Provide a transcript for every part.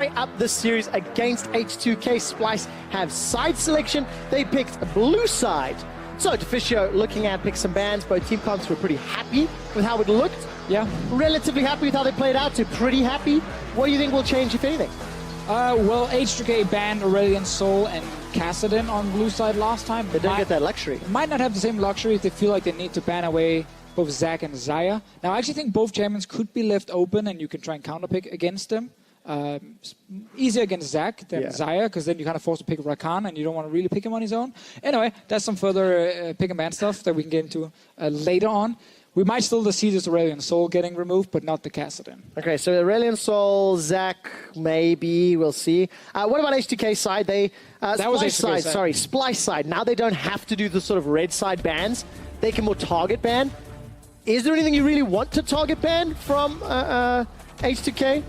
up this series against H2K. Splyce have side selection. They picked blue side. So, Deficio looking at picks and bans. Both team comps were pretty happy with how it looked. Yeah. Relatively happy with how they played out, to pretty happy. What do you think will change, if anything? Well, H2K banned Aurelion Sol and Cassidy on blue side last time. They don't get that luxury. Might not have the same luxury if they feel like they need to ban away both Zac and Xayah. Now, I actually think both champions could be left open and you can try and counterpick against them. Easier against Zac than Xayah, because then you kind of force to pick Rakan and you don't want to really pick him on his own. Anyway, that's some further pick and ban stuff that we can get into later on. We might still see this Aurelion Sol getting removed, but not the Cassidy. Okay, so Aurelion Sol, Zac, maybe, we'll see. What about H2K side? They that was H2K side. Sorry, Splyce side. Now they don't have to do the sort of red side bans. They can more target ban. Is there anything you really want to target ban from H2K?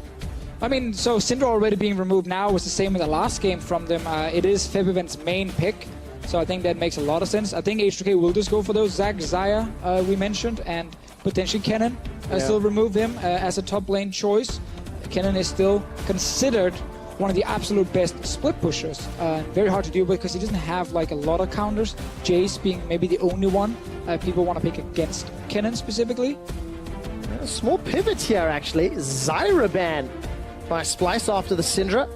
I mean, so Syndra already being removed now was the same in the last game from them. It is Febiven's main pick, so I think that makes a lot of sense. I think H2K will just go for those Zac, Xayah we mentioned, and potentially Kennen. Still remove him as a top lane choice. Kennen is still considered one of the absolute best split pushers. Very hard to deal with because he doesn't have like a lot of counters. Jace being maybe the only one people want to pick against Kennen specifically. A small pivot here, actually. Zyra ban by Splyce after the Syndra.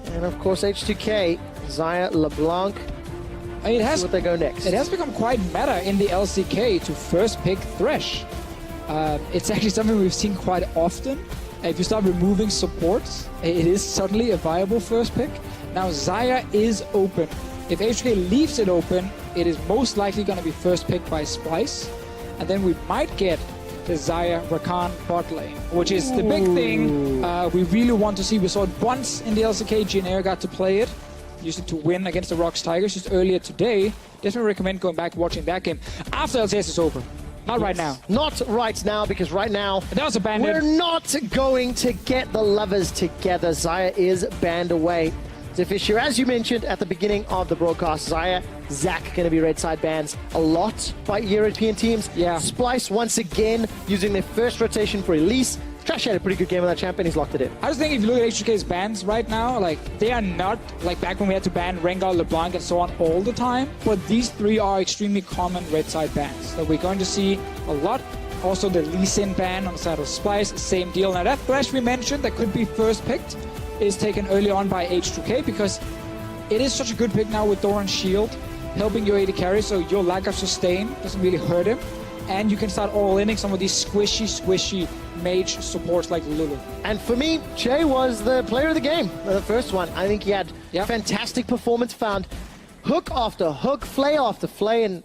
And of course, H2K, Xayah, LeBlanc. It has, what they go next. It has become quite meta in the LCK to first pick Thresh. It's actually something we've seen quite often. If you start removing supports, it is suddenly a viable first pick. Now, Xayah is open. If H2K leaves it open, it is most likely going to be first picked by Splyce. And then we might get the Xayah Rakan bot lane, which is the big thing we really want to see. We saw it once in the LCK. Jin got to play it. Used it to win against the Rocks Tigers just earlier today. Definitely recommend going back watching that game after LCS is over. Not right now. Not right now, because right now that was abandoned. We're not going to get the lovers together. Xayah is banned away. Deficio, as you mentioned at the beginning of the broadcast, Xayah, Zac going to be red side bans a lot by European teams. Yeah. Splyce once again using their first rotation for Elise. Trash had a pretty good game on that champion, he's locked it in. I just think if you look at H2K's bans right now, like they are not like back when we had to ban Rengar, LeBlanc and so on all the time, but these three are extremely common red side bans that we're going to see a lot. Also the Lee Sin ban on the side of Splyce, same deal. Now that Thresh we mentioned that could be first picked is taken early on by H2K because it is such a good pick now with Doran's shield, helping your AD carry, so your lack of sustain doesn't really hurt him. And you can start all-inning some of these squishy mage supports like Lulu. And for me, Jay was the player of the game, the first one. I think he had fantastic performance, found hook after hook, flay after flay, and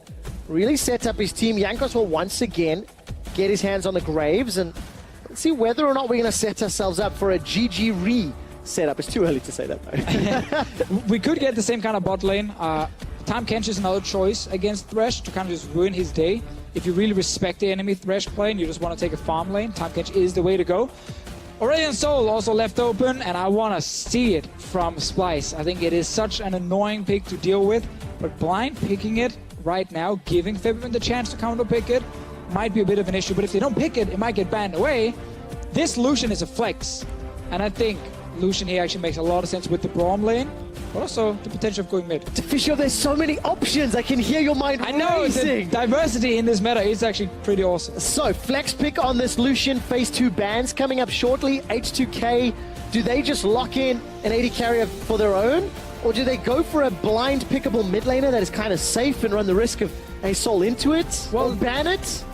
really set up his team. Jankos will once again get his hands on the Graves, and let's see whether or not we're going to set ourselves up for a GG re setup. It's too early to say that, though. We could get the same kind of bot lane. Tahm Kench is another choice against Thresh to kind of just ruin his day. If you really respect the enemy Thresh play and you just want to take a farm lane, Tahm Kench is the way to go. Aurelion Sol also left open, and I want to see it from Splyce. I think it is such an annoying pick to deal with, but blind picking it right now, giving Febiven the chance to counter pick it, might be a bit of an issue, but if they don't pick it, it might get banned away. This Lucian is a flex, and I think Lucian here actually makes a lot of sense with the Braum lane, but also the potential of going mid. Deficio, there's so many options. I can hear your mind racing. I know, the diversity in this meta is actually pretty awesome. So, flex pick on this Lucian phase 2 bans coming up shortly. H2K, do they just lock in an AD carrier for their own? Or do they go for a blind pickable mid laner that is kind of safe and run the risk of a Sol into it? Well, ban it?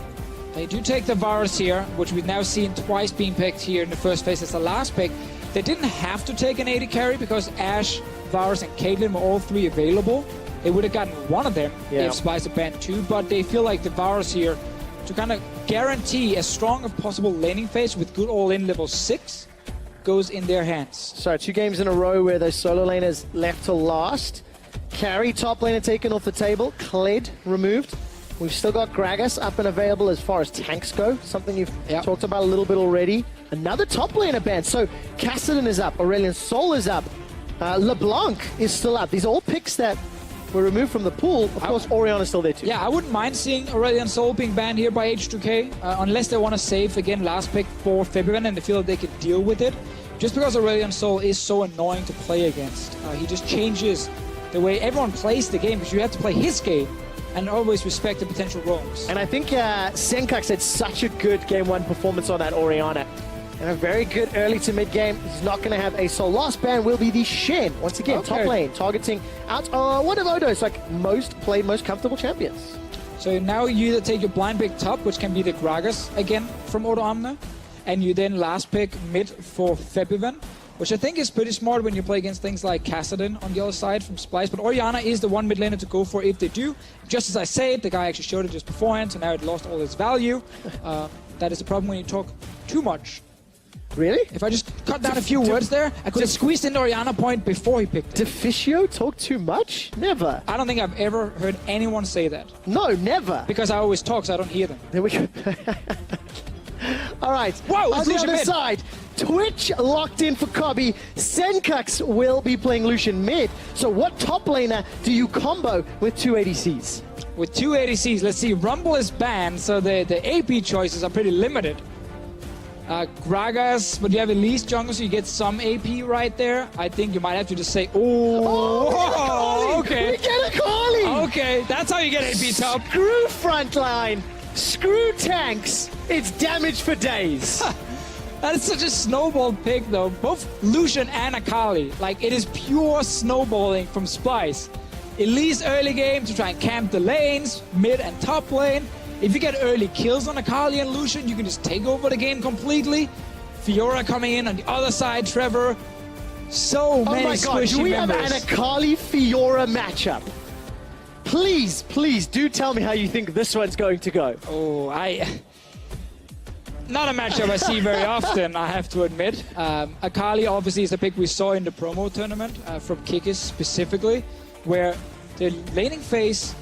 They do take the Varus here, which we've now seen twice being picked here in the first phase as the last pick. They didn't have to take an AD carry because Ashe, Varus, and Caitlyn were all three available. They would have gotten one of them if Splyce had banned two, but they feel like the Varus here, to kind of guarantee as strong as possible laning phase with good all-in level 6, goes in their hands. So 2 games in a row where those solo laners left to last. Carry top laner taken off the table, Kled removed. We've still got Gragas up and available as far as tanks go, something you've talked about a little bit already. Another top laner ban. So Cassidy is up, Aurelion Sol is up, LeBlanc is still up. These are all picks that were removed from the pool. Of course, Orion is still there too. Yeah, I wouldn't mind seeing Aurelion Sol being banned here by H2K, unless they want to save, again, last pick for Febiven and they feel that they can deal with it. just because Aurelion Sol is so annoying to play against, he just changes the way everyone plays the game, because you have to play his game and always respect the potential roams. And I think Senkax had such a good Game 1 performance on that Orianna. And a very good early to mid game. He's not going to have a Sol. Last ban will be the Shen. Once again, top lane, targeting out one of Odo's most comfortable champions. So now you either take your blind pick top, which can be the Gragas again from Odo Amna, and you then last pick mid for Febiven, which I think is pretty smart when you play against things like Kassadin on the other side from Splyce. But Orianna is the one mid laner to go for if they do. Just as I said, the guy actually showed it just beforehand, so now it lost all its value. That is the problem when you talk too much. Really? If I just cut down a few words there, I could have squeezed in the Orianna point before he picked it. Deficio talk too much? Never. I don't think I've ever heard anyone say that. No, never. Because I always talk, so I don't hear them. There we go. All right. Whoa, on the other side, Twitch locked in for Cobby. Senkax will be playing Lucian mid. So what top laner do you combo with 2 ADCs? With 2 ADCs, let's see. Rumble is banned, so the AP choices are pretty limited. Gragas, but you have at least jungle, so you get some AP right there. I think you might have to just say, okay. We get a Carly! Okay, that's how you get AP top. Screw frontline, screw tanks. It's damage for days. That is such a snowball pick, though. Both Lucian and Akali. Like, it is pure snowballing from Splyce. At least early game to try and camp the lanes, mid and top lane. If you get early kills on Akali and Lucian, you can just take over the game completely. Fiora coming in on the other side, Trevor. So many squishy do we members. have an Akali-Fiora matchup? Please, please do tell me how you think this one's going to go. Oh, not a matchup I see very often, I have to admit. Akali obviously is the pick we saw in the promo tournament from Kikis specifically, where the laning phase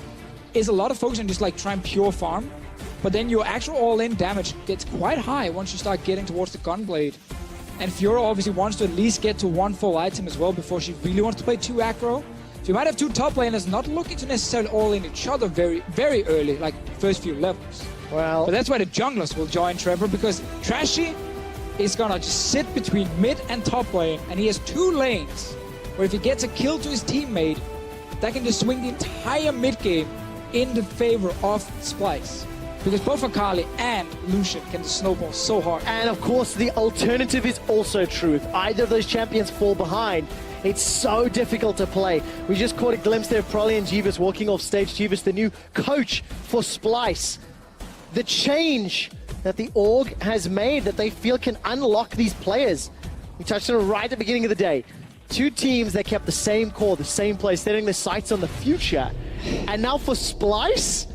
is a lot of focus on just like trying pure farm, but then your actual all-in damage gets quite high once you start getting towards the Gunblade. And Fiora obviously wants to at least get to 1 full item as well before she really wants to play 2 aggro. So you might have 2 top laners not looking to necessarily all-in each other very, very early, like first few levels. Well, but that's why the junglers will join Trevor, because Trashy is gonna just sit between mid and top lane, and he has 2 lanes where if he gets a kill to his teammate, that can just swing the entire mid game in the favor of Splyce. Because both Akali and Lucian can just snowball so hard. And of course, the alternative is also true. If either of those champions fall behind, it's so difficult to play. We just caught a glimpse there of Prolly and Jeeves walking off stage. Jeeves, the new coach for Splyce. The change that the org has made that they feel can unlock these players. We touched on it right at the beginning of the day. 2 teams that kept the same core, the same play, setting their sights on the future. And now for Splyce,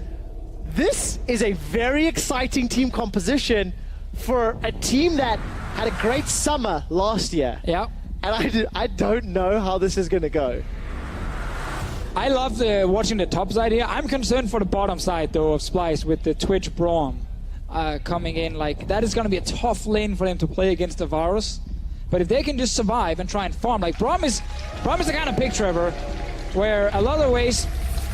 this is a very exciting team composition for a team that had a great summer last year. Yeah. And I don't know how this is going to go. I love watching the top side here. I'm concerned for the bottom side, though, of Splyce with the Twitch Braum coming in. Like, that is going to be a tough lane for them to play against the Varus. But if they can just survive and try and farm, like Braum is the kind of pick, Trevor, where a lot of ways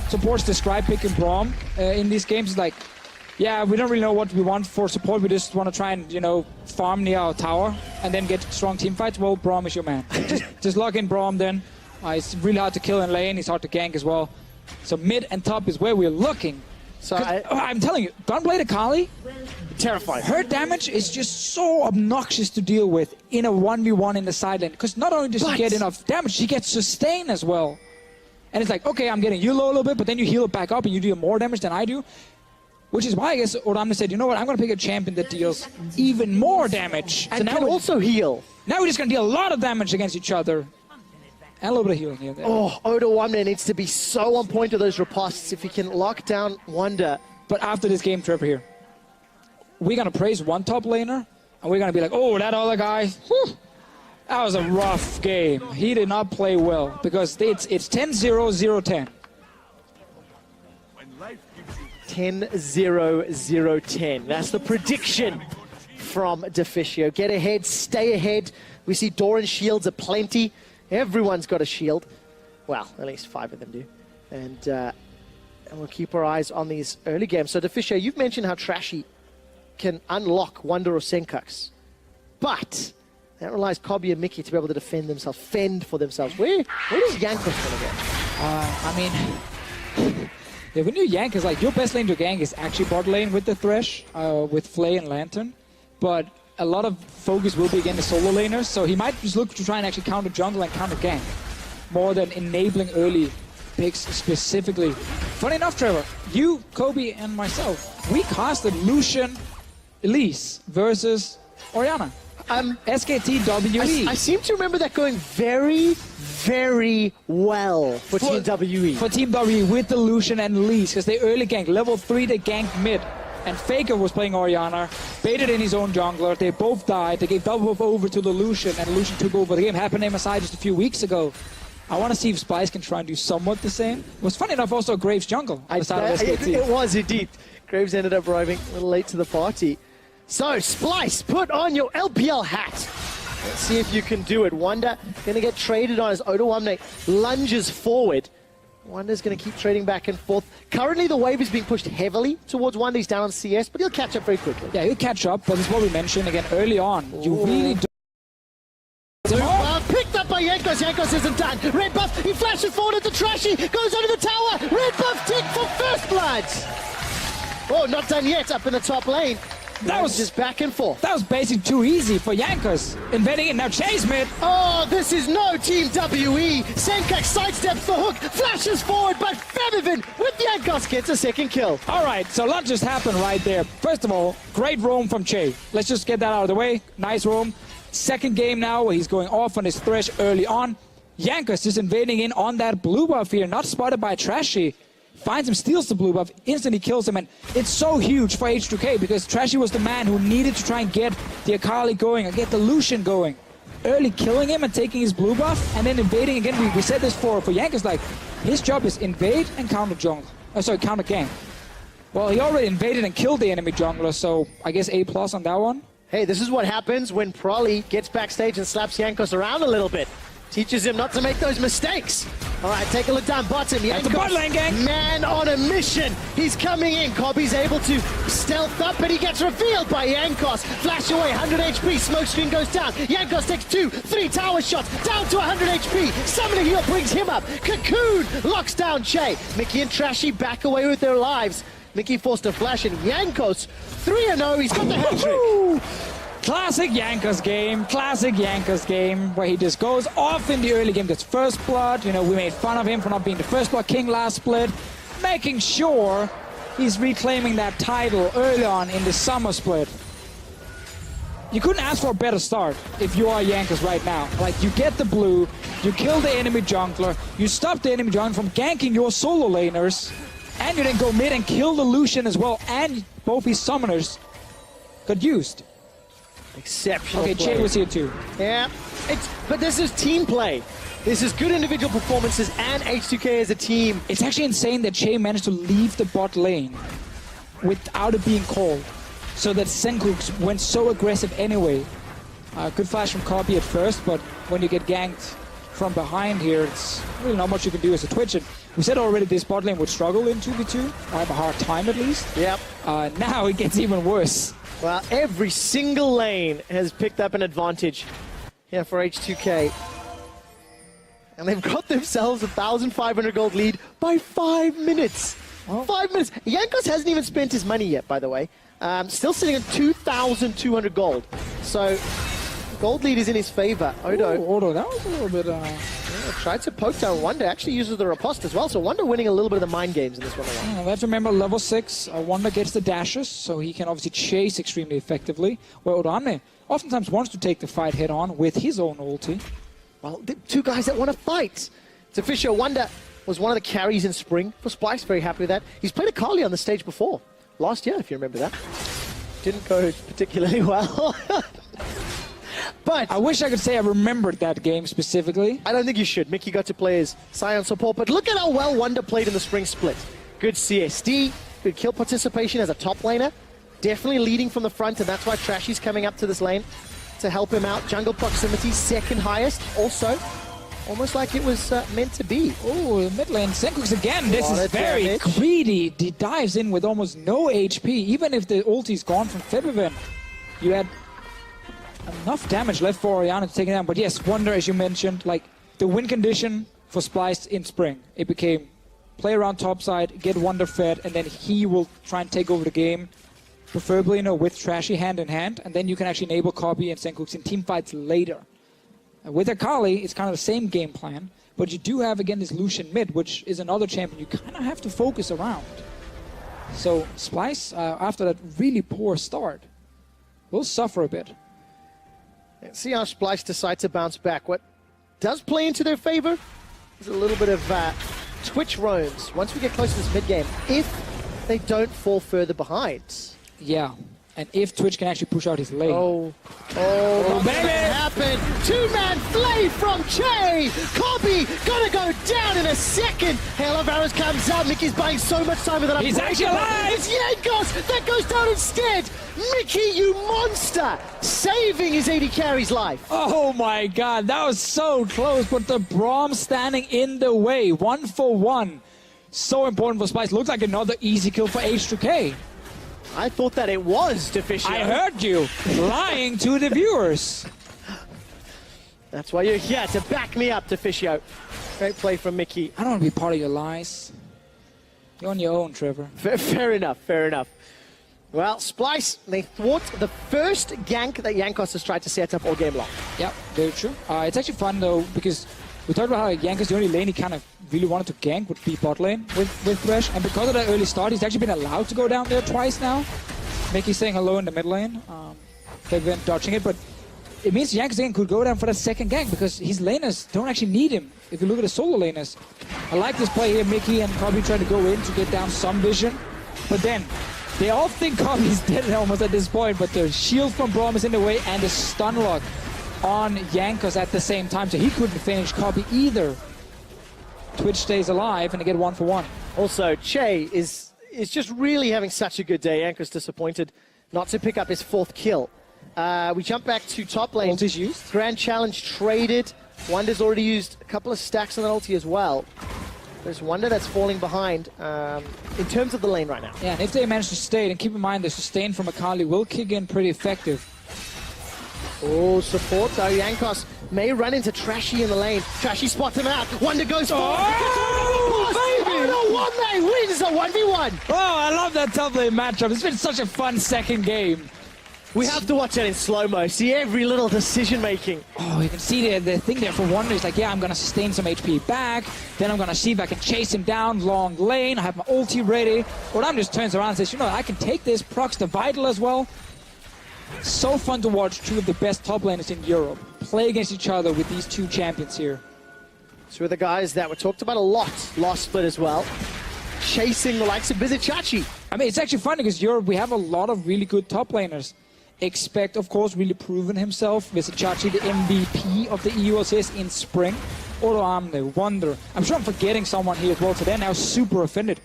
supports the Scribe pick in Braum in these games. It's like, yeah, we don't really know what we want for support. We just want to try and, farm near our tower and then get strong team fights. Well, Braum is your man. just lock in Braum then. It's really hard to kill in lane. He's hard to gank as well. So mid and top is where we're looking. So I'm telling you, Gunblade Akali, terrifying. Her damage is just so obnoxious to deal with in a 1v1 in the side lane. Because not only does she get enough damage, she gets sustain as well. And it's like, okay, I'm getting you low a little bit, but then you heal it back up and you deal more damage than I do. Which is why I guess Oramna said, you know what, I'm going to pick a champion that deals even more damage. And so can also heal. Now we're just going to deal a lot of damage against each other. And a little bit of healing here. Oh, Odo Wonder needs to be so on point with those ripostes if he can lock down Wonder. But after this game, Trevor, here, we're going to praise one top laner, and we're going to be like, oh, that other guy, that was a rough game. He did not play well, because it's 10-0, 0-10. 10-0, 0-10. That's the prediction from Deficio. Get ahead, stay ahead. We see Doran shields aplenty. Everyone's got a shield. Well, at least 5 of them do. And we'll keep our eyes on these early games. So, Deficio, you've mentioned how Trashy can unlock Wonder or Senkax. But That relies Kobe and Mickey to be able to fend for themselves. Where does Jankos going to go? I mean, yeah, when you Yank, is like your best lane to gank is actually bot lane with the Thresh, with Flay and Lantern. But a lot of focus will be against the solo laners, so he might just look to try and actually counter jungle and counter gank, more than enabling early picks specifically. Funny enough, Trevor, you, Kobe, and myself, we casted Lucian Elise versus Orianna. SKT WE. I seem to remember that going very, very well for Team WE. For Team WE with the Lucian and Elise, because they early ganked. Level 3, they ganked mid. And Faker was playing Orianna, baited in his own jungler. They both died. They gave double buff over to the Lucian, and Lucian took over the game. Happened to MSI just a few weeks ago. I want to see if Splyce can try and do somewhat the same. It was funny enough also Graves jungle. It was indeed. Graves ended up arriving a little late to the party. So, Splyce, put on your LPL hat. Let's see if you can do it. Wonder going to get traded on as Odoamne lunges forward. Wonder's going to keep trading back and forth. Currently, the wave is being pushed heavily towards Wonder. He's down on CS, but he'll catch up very quickly. Yeah, he'll catch up, but it's what we mentioned again early on. You really don't... Picked up by Jankos. Jankos isn't done. Red buff, he flashes forward into Trashy, goes under the tower. Red buff tick for first blood. Oh, not done yet up in the top lane. That was just back and forth. That was basically too easy for Jankos. Invading it now, chase mid. Oh, this is no Team WE. Senkak sidesteps the hook, flashes forward, but Febiven with Jankos gets a second kill. All right, so a lot just happened right there. First of all, great roam from Che. Let's just get that out of the way. Nice roam. Second game now where he's going off on his Thresh early on. Jankos just invading in on that blue buff here, not spotted by Trashy. Finds him, steals the blue buff, instantly kills him, and it's so huge for H2K because Trashy was the man who needed to try and get the Akali going and get the Lucian going. Early killing him and taking his blue buff, and then invading again. We said this for Jankos, like, his job is invade and counter jungle. Counter gank. Well, he already invaded and killed the enemy jungler, so I guess A+ on that one. Hey, this is what happens when Prolly gets backstage and slaps Jankos around a little bit. Teaches him not to make those mistakes. All right, take a look down bottom. That's the bot lane gang. Man on a mission. He's coming in. Kobe's able to stealth up, but he gets revealed by Jankos. Flash away, 100 HP. Smoke screen goes down. Jankos takes 2, 3 tower shots. Down to 100 HP. Summoner heal brings him up. Cocoon locks down Che. Mickey and Trashy back away with their lives. Mickey forced a flash, and Jankos 3-0. He's got the hat-trick. Classic Jankos game, where he just goes off in the early game, gets first blood. You know, we made fun of him for not being the first blood king last split, making sure he's reclaiming that title early on in the summer split. You couldn't ask for a better start if you are Jankos right now. Like, you get the blue, you kill the enemy jungler, you stop the enemy jungler from ganking your solo laners, and you then go mid and kill the Lucian as well, and both his summoners got used. Exceptional. Okay, Che was here too. Yeah, but this is team play. This is good individual performances and H2K as a team. It's actually insane that Che managed to leave the bot lane without it being called, so that Senkuk went so aggressive anyway. Good flash from Kobe at first, but when you get ganked from behind here, it's really not much you can do as a Twitch. And we said already this bot lane would struggle in 2v2, or have a hard time at least. Yep. Now it gets even worse. Well, every single lane has picked up an advantage here for H2K. And they've got themselves a 1,500 gold lead by 5 minutes. Oh. 5 minutes. Jankos hasn't even spent his money yet, by the way. Still sitting at 2,200 gold. So, gold lead is in his favor. Odo, that was a little bit... tried to poke down Wonder, actually uses the riposte as well, so Wonder winning a little bit of the mind games in this one. Let's remember, level 6, Wonder gets the dashes, so he can obviously chase extremely effectively, where Odoamne oftentimes wants to take the fight head on with his own ulti. Well, the two guys that want to fight. It's official. Wonder was one of the carries in spring for Splyce, very happy with that. He's played Akali on the stage before, last year, if you remember that. Didn't go particularly well. But I wish I could say I remembered that game specifically. I don't think you should. Mickey got to play as Scion support, but look at how well Wonder played in the spring split. Good CSD, good kill participation as a top laner. Definitely leading from the front, and that's why Trashy's coming up to this lane to help him out. Jungle proximity, second highest. Also, almost like it was meant to be. Oh, mid lane, Senkux again. This is very greedy. He dives in with almost no HP. Even if the ulti's gone from Febiven, you had enough damage left for Oriana to take it down. But yes, Wonder, as you mentioned, like the win condition for Splyce in spring, it became play around topside, get Wonder fed, and then he will try and take over the game, preferably, you know, with Trashy hand in hand, and then you can actually enable Copy and Senkooks in team fights later. With Akali, it's kind of the same game plan, but you do have, again, this Lucian mid, which is another champion you kind of have to focus around. So Splyce, after that really poor start, will suffer a bit. Let's see how Splyce decide to bounce back. What does play into their favor is a little bit of Twitch roams once we get close to this mid-game, if they don't fall further behind. Yeah. And if Twitch can actually push out his lane. Oh, baby! Happen. Two-man flay from Che. Copy gonna go down in a second. Hell of arrows comes out. Mickey's buying so much time with that. He's actually alive. It's Yankos that goes down instead. Mickey, you monster, saving his AD carry's life. Oh my God, that was so close. But the Braum standing in the way, 1-for-1. So important for Splyce. Looks like another easy kill for H2K. I thought that it was Deficio. I heard you lying to the viewers. That's why you're here, to back me up, Deficio. Great play from Mickey. I don't want to be part of your lies. You're on your own, Trevor. Fair enough, fair enough. Well, Splyce, they thwart the first gank that Yankos has tried to set up all game long. Yeah, very true. It's actually fun, though, because we talked about how Yankos, the only lane he kind of really wanted to gank would be bot lane with Thresh. And because of that early start, he's actually been allowed to go down there twice now. Mickey saying hello in the mid lane. They've been dodging it, but it means Yankos again could go down for that second gank because his laners don't actually need him. If you look at the solo laners. I like this play here. Mickey and Cobby trying to go in to get down some vision. But then, they all think Cobby's dead almost at this point, but the shield from Braum is in the way and the stun lock on Yankos at the same time, so he couldn't finish Copy either. Twitch stays alive and they get 1-for-1. Also, Che is just really having such a good day. Yankos disappointed not to pick up his 4th kill. We jump back to top lane. Ulti's used. Grand Challenge traded. Wonder's already used a couple of stacks on that ulti as well. There's Wonder that's falling behind in terms of the lane right now. Yeah, and if they manage to stay, and keep in mind the sustain from Akali will kick in pretty effective. Oh, support though. Yankos may run into Trashy in the lane. Trashy spots him out. Wonder goes forward. Oh, baby! Oh, no, 1 wins a 1v1. Oh, I love that top lane matchup. It's been such a fun second game. We have to watch that in slow-mo. See every little decision making. Oh, you can see the thing there for Wonder is like, yeah, I'm going to sustain some HP back. Then I'm going to see if I can chase him down long lane. I have my ulti ready. Odam just turns around and says, you know, I can take this. Procs the Vital as well. So fun to watch two of the best top laners in Europe play against each other with these two champions here. Two of the guys that were talked about a lot last split as well. Chasing the likes of Bizichachi. I mean, it's actually funny because Europe, we have a lot of really good top laners. Expect, of course, really proven himself. Bizichachi, the MVP of the EU LCS in spring. Odoamne, Wonder. I'm sure I'm forgetting someone here as well, so they're now super offended.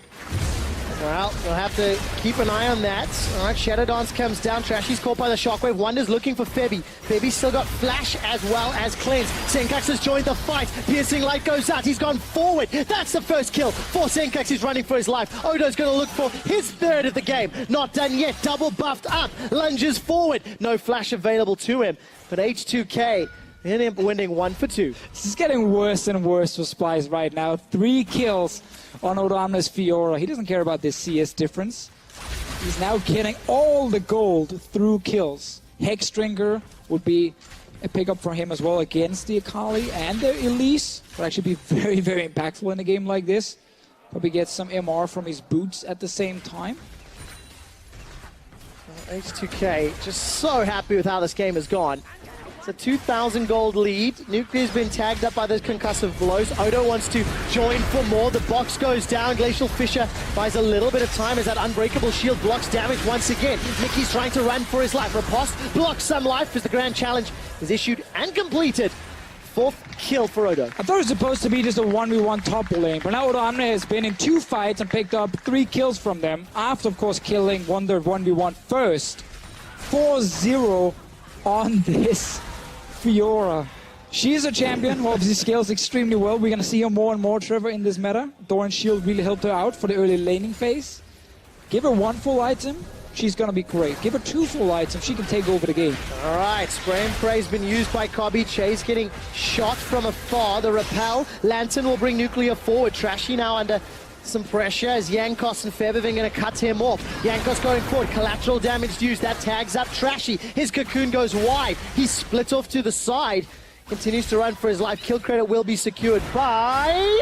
Well, we'll have to keep an eye on that. All right, Shadow Dance comes down. Trashy's caught by the Shockwave. Wonder's looking for Febby. Febby's still got Flash as well as Cleanse. Senkax has joined the fight. Piercing Light goes out. He's gone forward. That's the first kill for Senkax. He's running for his life. Odo's going to look for his 3rd of the game. Not done yet. Double buffed up. Lunges forward. No Flash available to him. But H2K ended up winning 1-for-2. This is getting worse and worse for Splyce right now. 3 kills on Odoamne's Fiora. He doesn't care about this CS difference. He's now getting all the gold through kills. Hexdrinker would be a pickup for him as well against the Akali and the Elise. Would actually be very, very impactful in a game like this. Probably get some MR from his boots at the same time. H2K just so happy with how this game has gone. It's a 2,000 gold lead. Nuclear's been tagged up by those concussive blows. Odo wants to join for more. The box goes down. Glacial Fisher buys a little bit of time as that unbreakable shield blocks damage once again. Mickey's trying to run for his life. Riposte blocks some life as the Grand Challenge is issued and completed. 4th kill for Odo. I thought it was supposed to be just a 1v1 top lane, but now Odoamne has been in 2 fights and picked up 3 kills from them. After, of course, killing Wonder 1v1 first. 4-0 on this Fiora. She's a champion who obviously scales extremely well. We're going to see her more and more, Trevor, in this meta. Doran's shield really helped her out for the early laning phase. Give her 1 full item, she's going to be great. Give her 2 full items, she can take over the game. All right, spray and pray's been used by Kobe. Chase getting shot from afar. The repel. Lantern will bring Nuclear forward. Trashy now under some pressure as Jankos and Featherwing going to cut him off. Jankos going forward. Collateral damage used. That tags up Trashy. His cocoon goes wide. He's split off to the side. Continues to run for his life. Kill credit will be secured by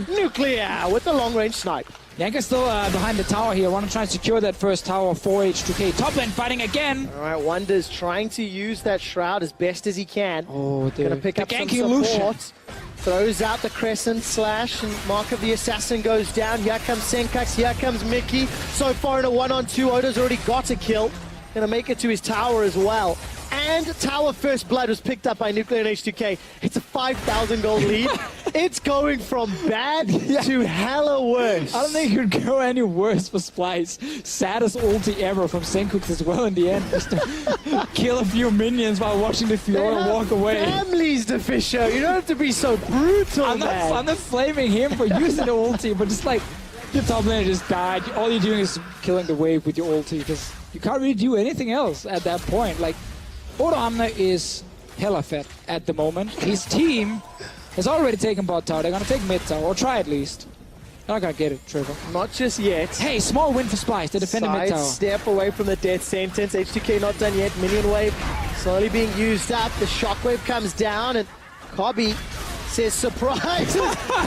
Nuclear with the long-range snipe. Yanka's still behind the tower here. Want to try and secure that first tower for H2K. Top lane fighting again. All right, Wonder's trying to use that shroud as best as he can. Oh, gonna pick up some support. Throws out the crescent slash, and Mark of the Assassin goes down. Here comes Senkax, here comes Mickey. So far in a 1-on-2, Odo's already got a kill. Gonna make it to his tower as well. And Tower First Blood was picked up by Nuclear and H2K. It's a 5,000 gold lead. It's going from bad to hella worse. I don't think it could go any worse for Splyce. Saddest ulti ever from Senkux as well in the end. Just to kill a few minions while watching the Fiora walk away. Families, Deficio. You don't have to be so brutal, I'm not flaming him for using the ulti, but just like, your top laner just died. All you're doing is killing the wave with your ulti, because you can't really do anything else at that point. Like, Odo Amna is hella fed at the moment. His team has already taken bot tower. They're gonna take mid tower, or try at least. They're not gonna get it, Trevor. Not just yet. Hey, small win for Splyce. They're defending mid tower. Step away from the death sentence. H2K not done yet. Minion wave slowly being used up. The shockwave comes down, and Kobe says surprise.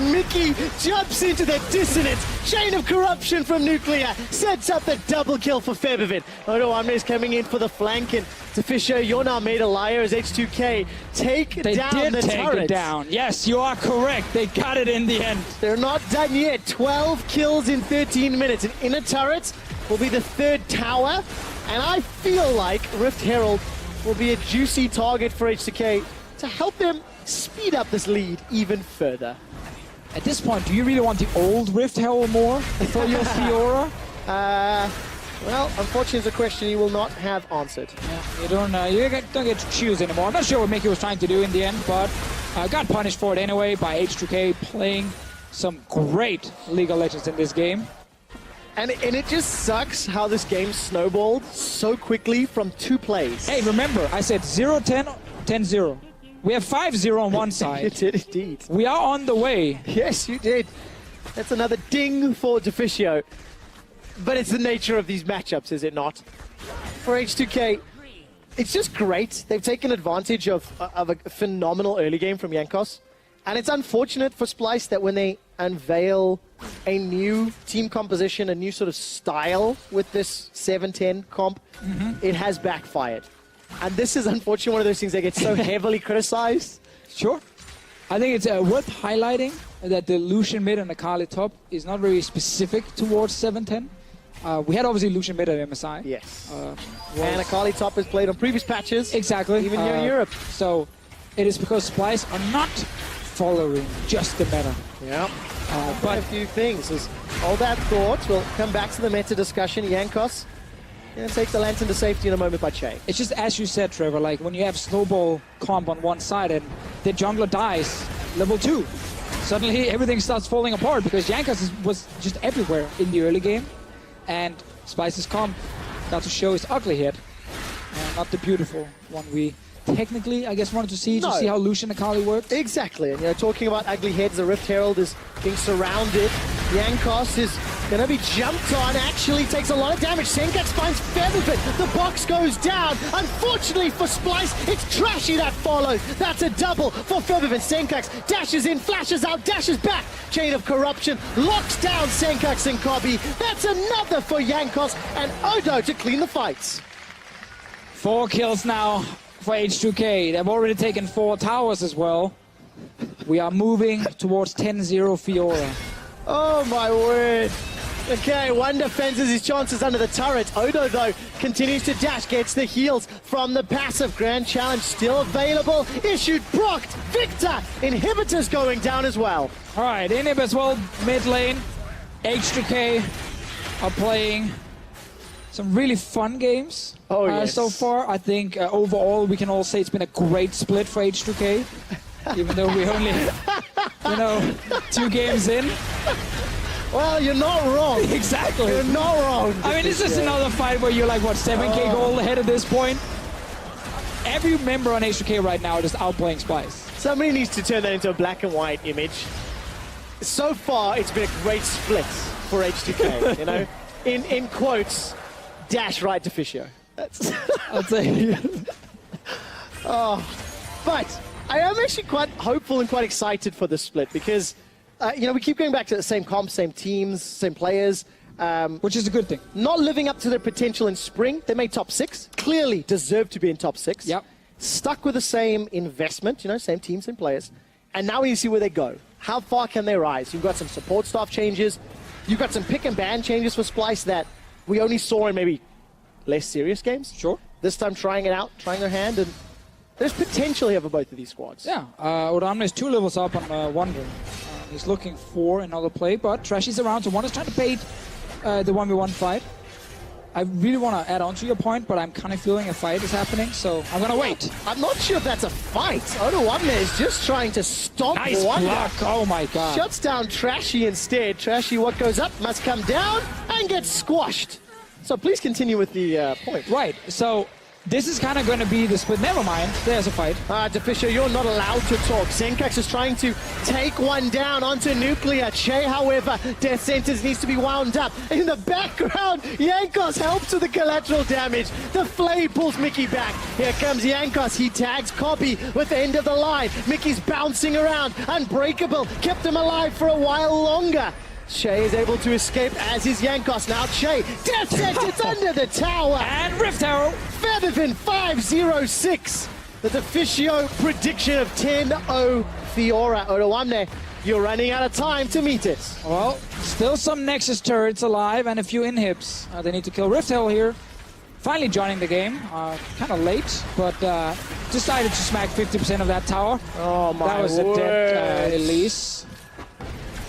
Mickey jumps into the dissonance. Chain of corruption from Nuclear sets up the double kill for Featherwing. Odo Amna is coming in for the flank, and Deficio, you're now made a liar as H2K take They down did the take turret. it down. Yes, you are correct. They got it in the end. They're not done yet. 12 kills in 13 minutes. An inner turret will be the 3rd tower, and I feel like Rift Herald will be a juicy target for H2K to help them speed up this lead even further. At this point, do you really want the old Rift Herald more for your Fiora? Well, unfortunately, it's a question you will not have answered. Yeah, you don't get to choose anymore. I'm not sure what Mickey was trying to do in the end, but got punished for it anyway by H2K playing some great League of Legends in this game. And it just sucks how this game snowballed so quickly from 2 plays. Hey, remember, I said 0-10, 10-0. We have 5-0 on one side. You did indeed. We are on the way. Yes, you did. That's another ding for Deficio. But it's the nature of these matchups, is it not? For H2K, it's just great. They've taken advantage of a phenomenal early game from Jankos. And it's unfortunate for Splyce that when they unveil a new team composition, a new sort of style with this 7-10 comp, it has backfired. And this is unfortunately one of those things that gets so heavily criticized. Sure. I think it's worth highlighting that the Lucian mid and Akali top is not very specific towards 7-10. We had obviously Lucian mid at MSI. Yes. And Akali top has played on previous patches. Exactly. Even here in Europe. So it is because Splyce are not following just the meta. Yeah. But a few things. As all that thought, we'll come back to the meta discussion. Jankos and take the Lantern to safety in a moment by Che. It's just as you said, Trevor, like when you have snowball comp on one side and the jungler dies level 2, suddenly everything starts falling apart because Jankos was just everywhere in the early game, and Splyce's comp got to show his ugly head, not the beautiful one we technically, I guess, wanted to see how Lucian Akali worked. Exactly, and talking about ugly heads, the Rift Herald is being surrounded. Jankos is going to be jumped on, actually takes a lot of damage. Senkax finds Featherwing. The box goes down. Unfortunately for Splyce, it's Trashy that follows. That's a double for Featherwing. Senkax dashes in, flashes out, dashes back. Chain of corruption locks down Senkax and Kobe. That's another for Jankos and Odo to clean the fights. 4 kills now for H2K. They've already taken 4 towers as well. We are moving towards 10-0 Fiora. Oh my word. Okay, Wonder fences his chances under the turret. Odo, though, continues to dash, gets the heals from the passive. Grand Challenge still available. Issued, blocked. Victor, inhibitors going down as well. All right, inhib as well, mid lane. H2K are playing some really fun games so far. I think overall we can all say it's been a great split for H2K, even though we only, 2 games in. Well, you're not wrong. Exactly. You're not wrong. I mean, this is another fight where you're like, what, 7k gold ahead at this point? Every member on H2K right now is outplaying Splyce. Somebody needs to turn that into a black and white image. So far, it's been a great split for H2K, you know? In quotes, dash right to Fisher. That's I'll say. But I am actually quite hopeful and quite excited for this split because, you know, we keep going back to the same comps, same teams, same players. Which is a good thing. Not living up to their potential in spring. They made top 6. Clearly deserve to be in top 6. Yep. Stuck with the same investment, you know, same team, same players. And now we need to see where they go. How far can they rise? You've got some support staff changes. You've got some pick and ban changes for Splyce that we only saw in maybe less serious games. Sure. This time trying it out, trying their hand, and there's potential here for both of these squads. Yeah, Odamne is 2 levels up on Wonder. He's looking for another play, but Trashy's around, so Wonder's trying to bait the 1v1 fight. I really want to add on to your point, but I'm kind of feeling a fight is happening, so I'm going to wait. I'm not sure if that's a fight. Untitled is just trying to stop Nice Wonder. block, oh my god. Shuts down Trashy instead. Trashy, what goes up must come down and gets squashed. So please continue with the point. Right, so this is kind of going to be the split. Never mind, there's a fight. DeFisher, you're not allowed to talk. Zenkax is trying to take one down onto Nuclear. Che, however, Death Sentence needs to be wound up. In the background, Yankos helps with the collateral damage. The Flay pulls Mickey back. Here comes Yankos. He tags Copy with the end of the line. Mickey's bouncing around. Unbreakable. Kept him alive for a while longer. Che is able to escape, as is Yankos. Now Che, Death Sentence under the tower. And Rift Arrow. Featherfin 506. The Deficio prediction of 10-0 Fiora. Odamne, you're running out of time to meet it. Well, still some Nexus turrets alive and a few inhibs. They need to kill Rift Arrow here. Finally joining the game. Kind of late, but decided to smack 50% of that tower. Oh my That was word. a dead Elise.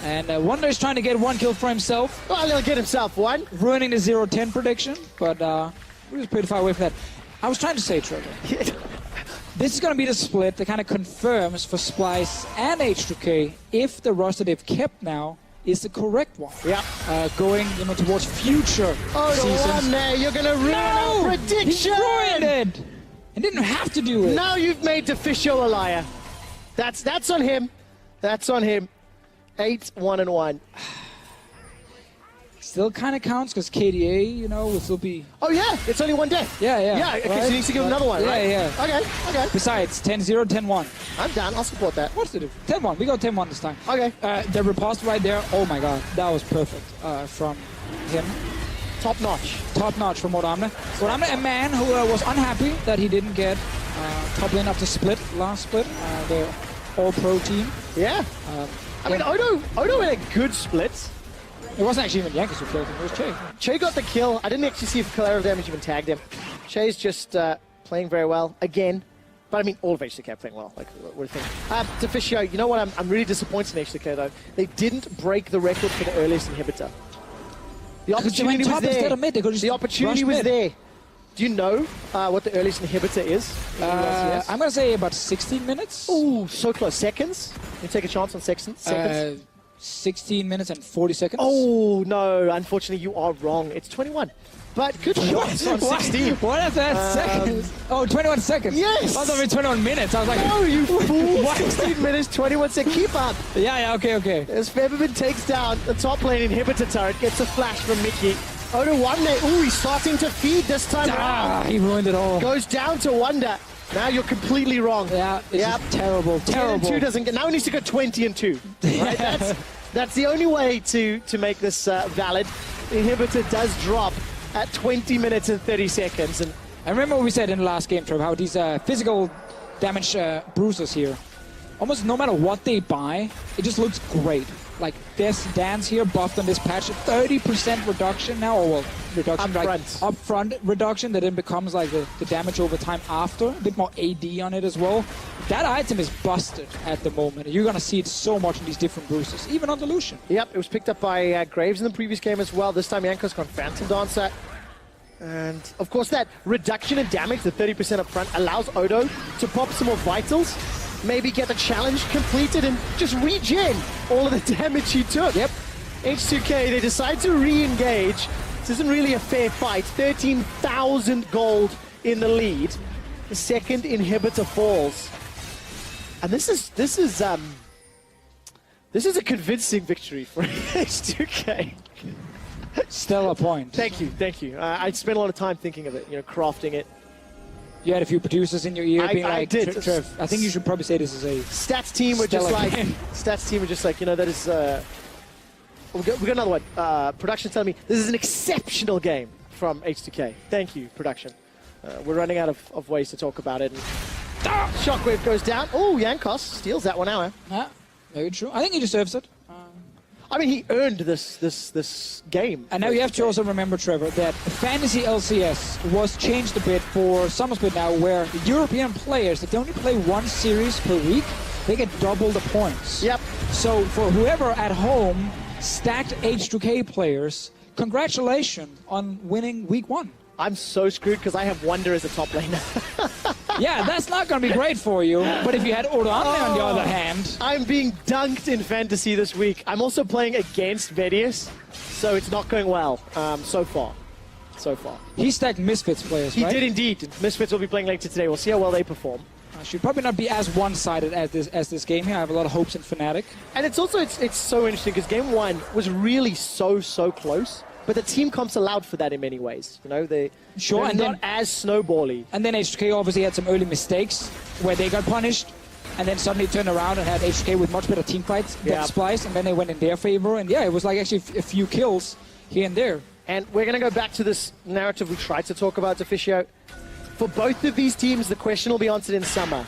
And Wonder is trying to get 1 kill for himself. Well, he'll get himself one. Ruining the 0-10 prediction, but we're just pretty far away from that. I was trying to say, Trevor, this is going to be the split that kind of confirms for Splyce and H2K if the roster they've kept now is the correct one. Yeah. Going, you know, towards future seasons. Odamne, you're going to ruin our prediction. He ruined it. He didn't have to do it. Now you've made Deficio a liar. That's on him. That's on him. 8-1-1. Still kind of counts because KDA, you know, will still be. Oh yeah, it's only one death. Yeah. Yeah, okay, so he needs to give him another one, right? Yeah. Okay. Besides, 10-0, 10-1. I'm down, I'll support that. What's the difference? 10-1. We got 10-1 this time. Okay. The riposte right there, oh my god, that was perfect from him. Top notch. Top notch from Odamne. Odamne, a man who was unhappy that he didn't get top lane after split, last split, the all-pro team. Yeah. I mean, Odo had a good split. It wasn't actually even Yankos who killed him, it was Che. Che got the kill. I didn't actually see if collateral damage even tagged him. Che's just playing very well again. But I mean, all of H2K are playing well. Like, what do you think? Deficio, you know what? I'm really disappointed in H2K though. They didn't break the record for the earliest inhibitor. The opportunity was there. The opportunity was there. Do you know what the earliest inhibitor is? I'm going to say about 16 minutes. Ooh, so close. Seconds? You take a chance on seconds? 16 minutes and 40 seconds. Oh, no. Unfortunately, you are wrong. It's 21. But good shots on 16. What is that seconds? Oh, 21 seconds. Yes. I thought it was 21 minutes. I was like, no, you fool. 16 minutes, 21 seconds. Keep up. Yeah, okay. As Featherfin takes down the top lane inhibitor turret, gets a flash from Mickey. Odamne, ooh, he's starting to feed this time around. He ruined it all. Goes down to Wonder. Now you're completely wrong. Yeah, it's terrible. 10-2 doesn't get. Now he needs to go 20-2. Right? That's the only way to make this valid. The inhibitor does drop at 20 minutes and 30 seconds. And I remember what we said in the last game, Trev, how these physical damage bruisers here, almost no matter what they buy, it just looks great. Like this dance here, buffed on this patch, 30% reduction now, or well, reduction upfront reduction that then becomes like the damage over time after, a bit more AD on it as well. That item is busted at the moment. You're gonna see it so much in these different boosters, even on Dilution. Yep, it was picked up by Graves in the previous game as well. This time Yanko's gone Phantom Dancer. And of course that reduction in damage, the 30% up front, allows Odo to pop some more vitals, maybe get the challenge completed and just regen all of the damage he took. Yep. H2K, they decide to re-engage. This isn't really a fair fight. 13,000 gold in the lead. The second inhibitor falls. And this is a convincing victory for H2K. Stellar point. Thank you. I spent a lot of time thinking of it, crafting it. You had a few producers in your ear being I like, did. Trev, I think you should probably say this is a Stats team were just like, that is, we got another one. Production telling me this is an exceptional game from H2K. Thank you, production. We're running out of ways to talk about it. And, Shockwave goes down. Oh, Yankos steals that 1 hour. Yeah, very true. I think he deserves it. I mean, he earned this game. And now you have to also remember, Trevor, that Fantasy LCS was changed a bit for Summersplit now, where European players, if they only play 1 series per week, they get double the points. Yep. So for whoever at home stacked H2K players, congratulations on winning week 1. I'm so screwed because I have Wonder as a top laner. Yeah, that's not going to be great for you. But if you had Orane on the other hand... I'm being dunked in Fantasy this week. I'm also playing against Vedius, so it's not going well so far. He stacked Misfits players, right? He did indeed. Misfits will be playing later today. We'll see how well they perform. Should probably not be as one-sided as this game here. I have a lot of hopes in Fnatic. And it's also it's so interesting because game 1 was really so close. But the team comps allowed for that in many ways. They're not as snowbally. And then H2K obviously had some early mistakes where they got punished, and then suddenly turned around and had H2K with much better team fights than Splyce, and then they went in their favor. And yeah, it was like actually a few kills here and there. And we're going to go back to this narrative we tried to talk about, Deficio. For both of these teams, the question will be answered in summer.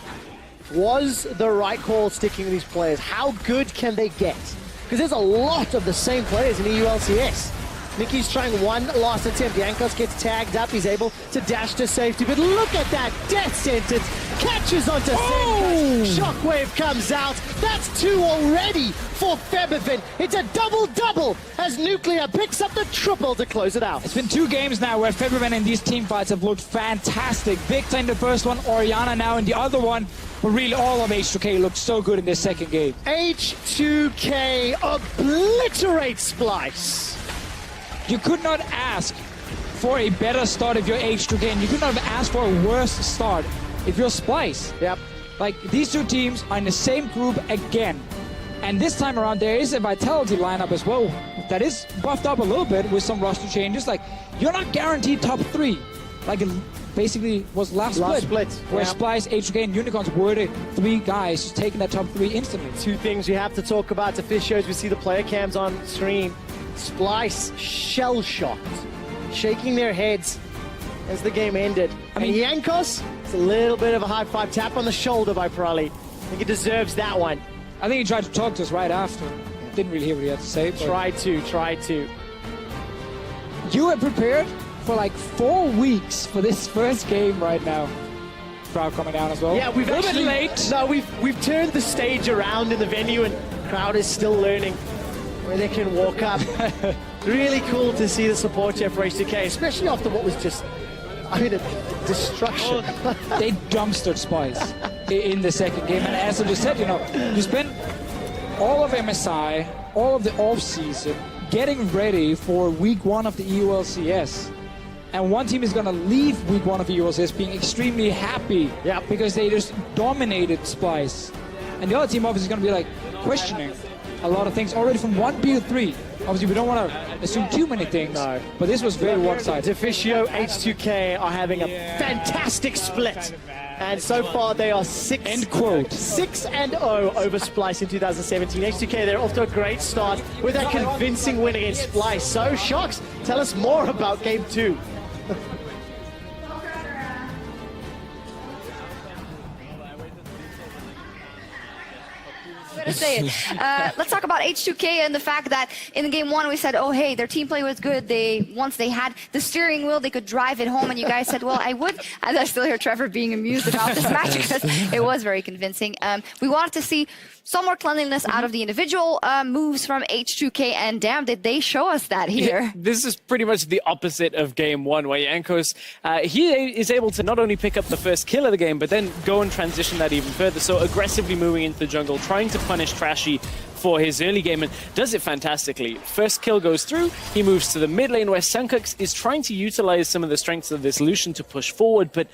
Was the right call sticking with these players? How good can they get? Because there's a lot of the same players in EU LCS. Mickey's trying one last attempt. Yankos gets tagged up. He's able to dash to safety. But look at that death sentence. Catches onto Senka. Shockwave comes out. That's 2 already for Febiven. It's a double-double as Nuclear picks up the triple to close it out. It's been 2 games now where Febiven in these team fights have looked fantastic. Victor in the first one, Oriana now in the other one. But really all of H2K looked so good in this second game. H2K obliterates Splyce. You could not ask for a better start if you're H2K, and you could not have asked for a worse start if you're Splyce. Yep. Like, these 2 teams are in the same group again. And this time around, there is a Vitality lineup as well that is buffed up a little bit with some roster changes. Like, you're not guaranteed top 3. Like, it basically was last split. Where Splyce, H2K, and Unicorns were the 3 guys taking that top 3 instantly. 2 things you have to talk about to fish shows. We see the player cams on screen. Splyce shell-shocked, shaking their heads as the game ended. I mean, Yankos, it's a little bit of a high-five tap on the shoulder by Pirelli. I think he deserves that one. I think he tried to talk to us right after. Didn't really hear what he had to say. Tried to. You were prepared for like 4 weeks for this first game right now. Crowd coming down as well. Yeah, we've actually... late. No, we've turned the stage around in the venue and the crowd is still learning where they can walk up. Really cool to see the support here for H2K, especially after what was just, a destruction. They dumpstered Splyce in the second game. And as I just said, you spent all of MSI, all of the off-season, getting ready for week 1 of the EU LCS. And one team is going to leave week 1 of the EU LCS being extremely happy because they just dominated Splyce. And the other team obviously is going to be like questioning a lot of things already from 1B to 3. Obviously, we don't want to assume too many things, but this was very one-sided. Deficio, H2K are having a fantastic split. And so far, they are 6-0 over Splyce in 2017. H2K, they're off to a great start with a convincing win against Splyce. So, Shocks, tell us more about Game 2. To say it. Let's talk about H2K and the fact that in game 1 we said, oh hey, their team play was good. Once they had the steering wheel, they could drive it home. And you guys said, well, I would. And I still hear Trevor being amused about this match because it was very convincing. We wanted to see some more cleanliness out of the individual moves from H2K, and damn, did they show us that here. Yeah, this is pretty much the opposite of game 1, where Yankos, he is able to not only pick up the first kill of the game, but then go and transition that even further. So aggressively moving into the jungle, trying trying to punish Trashy for his early game and does it fantastically. First kill goes through, he moves to the mid lane where Sunkux is trying to utilize some of the strengths of this Lucian to push forward, but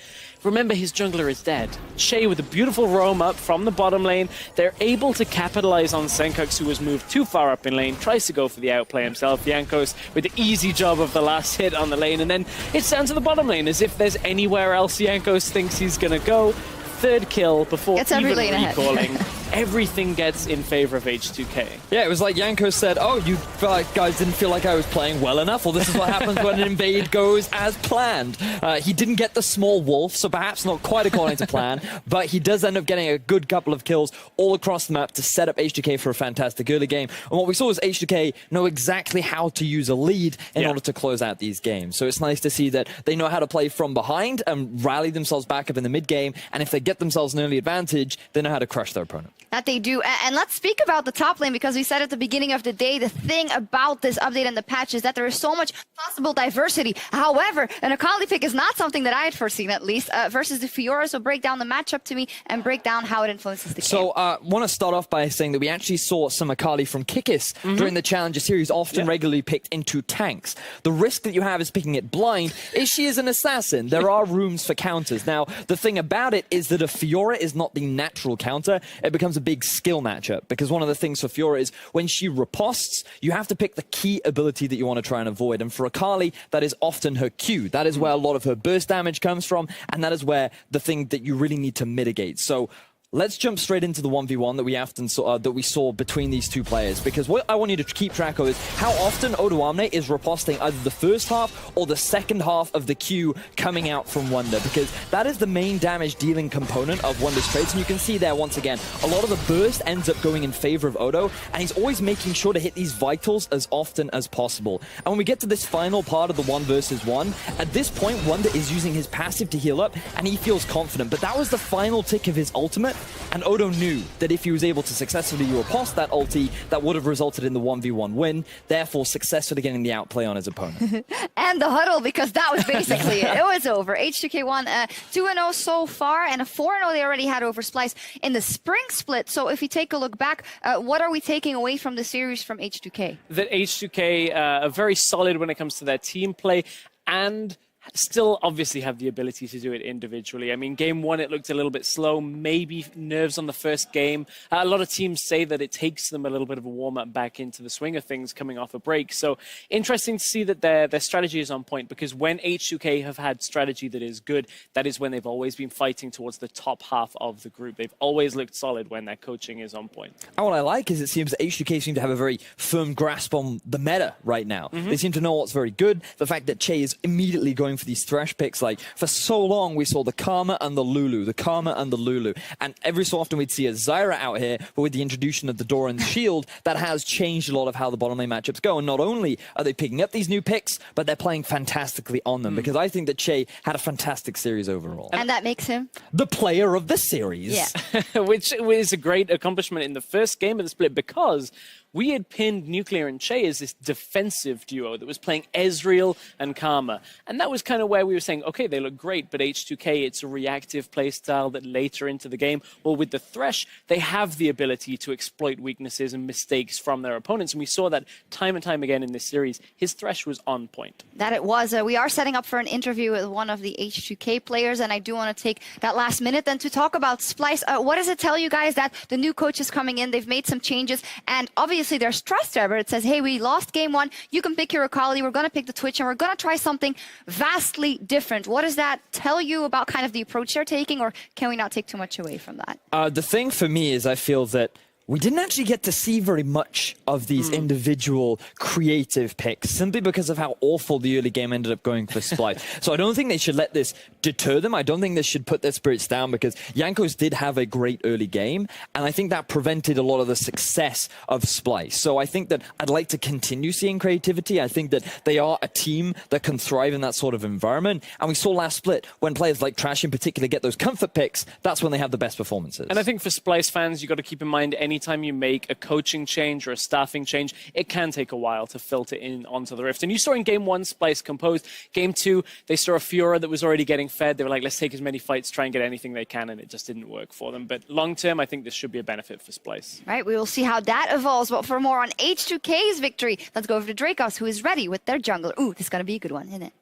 remember his jungler is dead. Shay with a beautiful roam up from the bottom lane, they're able to capitalize on Sunkux who has moved too far up in lane, tries to go for the outplay himself. Jankos with the easy job of the last hit on the lane, and then it's down to the bottom lane as if there's anywhere else Jankos thinks he's gonna go. Third kill before even recalling. Everything gets in favor of H2K. Yeah, it was like Yanko said, oh, you guys didn't feel like I was playing well enough? Well, this is what happens when an invade goes as planned. He didn't get the small wolf, so perhaps not quite according to plan, but he does end up getting a good couple of kills all across the map to set up H2K for a fantastic early game. And what we saw was H2K know exactly how to use a lead in order to close out these games. So it's nice to see that they know how to play from behind and rally themselves back up in the mid game, and if they get themselves an early advantage, they know how to crush their opponent. That they do. And let's speak about the top lane, because we said at the beginning of the day, the thing about this update and the patch is that there is so much possible diversity. However, an Akali pick is not something that I had foreseen, at least, versus the Fiora. So break down the matchup to me and break down how it influences the game. So I want to start off by saying that we actually saw some Akali from Kikis during the Challenger Series, often regularly picked into tanks. The risk that you have is picking it blind is she is an assassin. There are rooms for counters. Now, the thing about it is that a Fiora is not the natural counter. It becomes a big skill matchup, because one of the things for Fiora is when she riposts, you have to pick the key ability that you want to try and avoid. And for Akali, that is often her Q. That is where a lot of her burst damage comes from, and that is where the thing that you really need to mitigate. So let's jump straight into the 1v1 that we often saw between these two players, because what I want you to keep track of is how often Odoamne is riposting either the first half or the second half of the Q coming out from Wonder, because that is the main damage dealing component of Wonder's trades. And you can see there once again, a lot of the burst ends up going in favor of Odo, and he's always making sure to hit these vitals as often as possible. And when we get to this final part of the 1 versus 1, at this point Wonder is using his passive to heal up, and he feels confident, but that was the final tick of his ultimate. And Odo knew that if he was able to successfully riposte that ulti, that would have resulted in the 1v1 win, therefore successfully getting the outplay on his opponent. And the huddle, because that was basically it. It was over. H2K won 2-0 so far, and a 4-0 they already had over Splyce in the spring split. So if you take a look back, what are we taking away from the series from H2K? That H2K are very solid when it comes to their team play, and still obviously have the ability to do it individually. I mean, game 1, it looked a little bit slow, maybe nerves on the first game. A lot of teams say that it takes them a little bit of a warm-up back into the swing of things coming off a break. So interesting to see that their strategy is on point, because when H2K have had strategy that is good, that is when they've always been fighting towards the top half of the group. They've always looked solid when their coaching is on point. And what I like is it seems that H2K seem to have a very firm grasp on the meta right now. They seem to know what's very good. The fact that Che is immediately going for these thresh picks, like for so long we saw the Karma and the Lulu, and every so often we'd see a Zyra out here, but with the introduction of the Dora and the Shield, that has changed a lot of how the bottom lane matchups go. And not only are they picking up these new picks, but they're playing fantastically on them, because I think that Che had a fantastic series overall. And that makes him the player of the series. Yeah. Which is a great accomplishment in the first game of the split, because we had pinned Nuclear and Che as this defensive duo that was playing Ezreal and Karma. And that was kind of where we were saying, okay, they look great, but H2K, it's a reactive playstyle that later into the game, well, with the Thresh, they have the ability to exploit weaknesses and mistakes from their opponents. And we saw that time and time again in this series. His Thresh was on point. That it was. We are setting up for an interview with one of the H2K players, and I do want to take that last minute then to talk about Splyce. What does it tell you guys that the new coach is coming in? They've made some changes, and obviously there's trust there, but it says, hey, we lost game 1. You can pick your Akali. We're going to pick the Twitch, and we're going to try something vastly different. What does that tell you about kind of the approach they're taking, or can we not take too much away from that? The thing for me is I feel that we didn't actually get to see very much of these individual creative picks, simply because of how awful the early game ended up going for Splyce. So I don't think they should let this deter them. I don't think this should put their spirits down, because Jankos did have a great early game, and I think that prevented a lot of the success of Splyce. So I think that I'd like to continue seeing creativity. I think that they are a team that can thrive in that sort of environment. And we saw last split, when players like Trash in particular get those comfort picks, that's when they have the best performances. And I think for Splyce fans, you've got to keep in mind any anytime you make a coaching change or a staffing change, it can take a while to filter in onto the Rift. And you saw in Game 1, Splyce composed. Game 2, they saw a Fiora that was already getting fed. They were like, let's take as many fights, try and get anything they can, and it just didn't work for them. But long term, I think this should be a benefit for Splyce. Right, we will see how that evolves. But for more on H2K's victory, let's go over to Dracos, who is ready with their jungler. Ooh, this is going to be a good one, isn't it?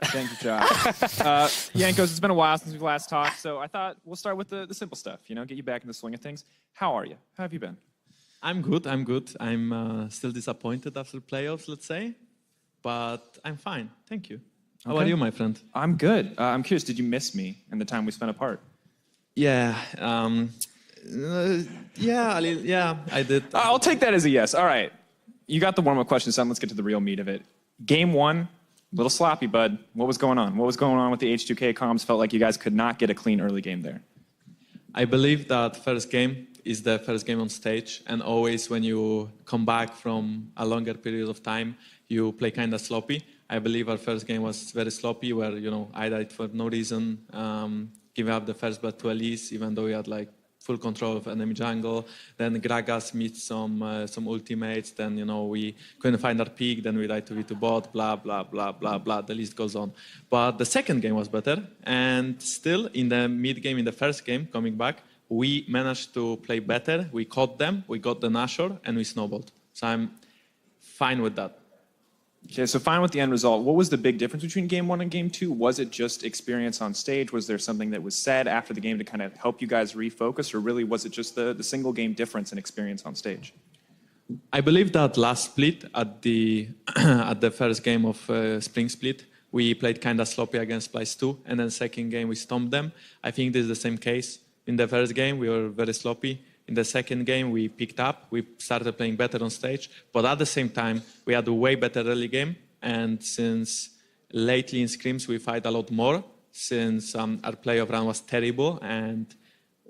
Thank you, Josh. Yankos, it's been a while since we've last talked, so I thought we'll start with the simple stuff, you know, get you back in the swing of things. How are you? How have you been? I'm good, I'm good. I'm still disappointed after playoffs, let's say, but I'm fine, thank you. How are you, my friend? I'm good. I'm curious, did you miss me and the time we spent apart? Yeah, yeah, I did. I'll take that as a yes. All right. You got the warm-up questions done. Let's get to the real meat of it. Game 1, a little sloppy, bud. What was going on? What was going on with the H2K comms? Felt like you guys could not get a clean early game there. I believe that first game is the first game on stage, and always when you come back from a longer period of time, you play kind of sloppy. I believe our first game was very sloppy, where, you know, I died for no reason, giving up the first blood to Elise, even though we had like full control of enemy jungle. Then Gragas missed some ultimates. Then, you know, we couldn't find our peak. Then we died to V2 bot, blah, blah, blah, blah, blah. The list goes on. But the second game was better. And still, in the mid game, in the first game, coming back, we managed to play better. We caught them, we got the Nashor, and we snowballed. So I'm fine with that. Okay, so fine with the end result. What was the big difference between Game 1 and Game 2? Was it just experience on stage? Was there something that was said after the game to kind of help you guys refocus? Or really, was it just the single game difference in experience on stage? I believe that last split at the at the first game of Spring Split, we played kind of sloppy against Splyce 2, and then second game we stomped them. I think this is the same case. In the first game, we were very sloppy. In the second game, we picked up. We started playing better on stage. But at the same time, we had a way better early game. And since lately in scrims, we fight a lot more, since our playoff run was terrible and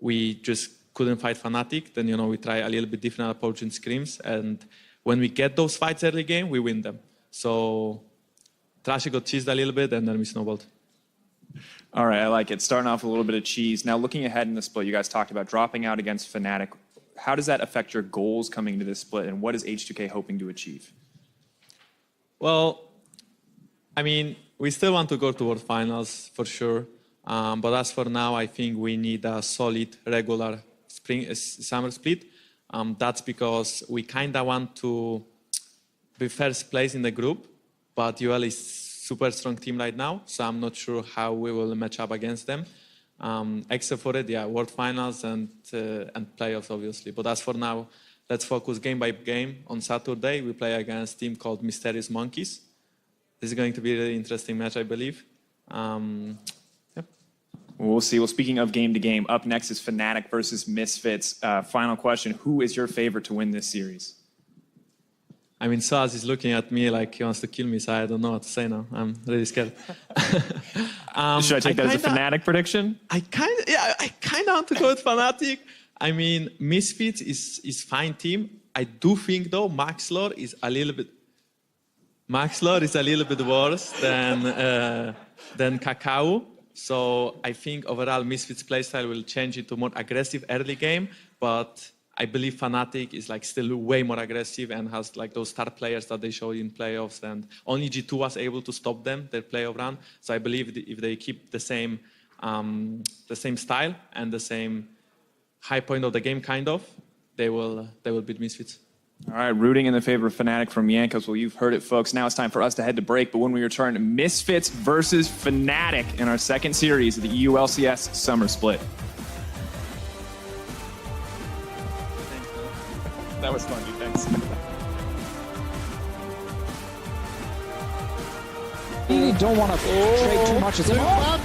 we just couldn't fight Fnatic, then, you know, we try a little bit different approach in scrims. And when we get those fights early game, we win them. So Trashy got cheesed a little bit, and then we snowballed. All right, I like it. Starting off with a little bit of cheese. Now, looking ahead in the split, you guys talked about dropping out against Fnatic. How does that affect your goals coming into this split, and what is H2K hoping to achieve? Well, I mean, we still want to go to World Finals for sure. But as for now, I think we need a solid, regular summer split. That's because we kind of want to be first place in the group, but UL is super strong team right now, so I'm not sure how we will match up against them. Except for it, yeah, World Finals and playoffs, obviously. But as for now, let's focus game by game. On Saturday, we play against a team called Mysterious Monkeys. This is going to be a really interesting match, I believe. Yep. We'll see. Well, speaking of game to game, up next is Fnatic versus Misfits. Final question, who is your favorite to win this series? I mean, Saz is looking at me like he wants to kill me, so I don't know what to say now. I'm really scared. Should I take that as a Fnatic prediction? I kind of want to go with Fnatic. I mean, Misfits is fine team. I do think though Maxlor is a little bit worse than Cacao. So I think overall Misfits playstyle will change into more aggressive early game, but I believe Fnatic is like still way more aggressive and has like those star players that they showed in playoffs, and only G2 was able to stop them, their playoff run. So I believe if they keep the same style and the same high point of the game, kind of, they will beat Misfits. All right, rooting in the favor of Fnatic from Yankos. Well, you've heard it, folks. Now it's time for us to head to break, but when we return, Misfits versus Fnatic in our second series of the EU LCS Summer Split. That was fun, dude. Thanks. Really don't want to trade too much.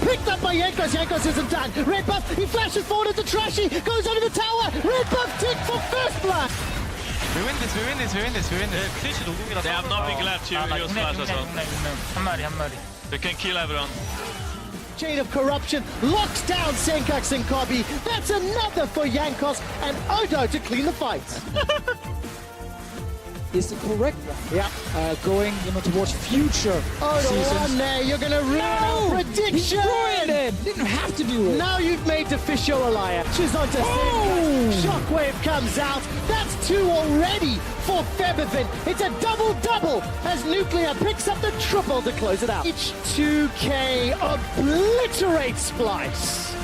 Picked up by Yankos. Yankos isn't done. Red buff, he flashes forward into Trashy, goes under the tower. Red buff tick for first blood. We win this. They have nothing left to use flash as well. They can kill everyone. Chain of corruption locks down Senkax and Kobe. That's another for Yankos and Odo to clean the fight. is the correct one. Yeah. Going, towards future Oh, the seasons. one there. You're going to ruin our prediction. He ruined it. Didn't have to do it. Now you've made the official Alaya. She's on to Shockwave comes out. That's 2 already for Featherfin. It's a double-double as Nuclear picks up the triple to close it out. H2K obliterates Splyce.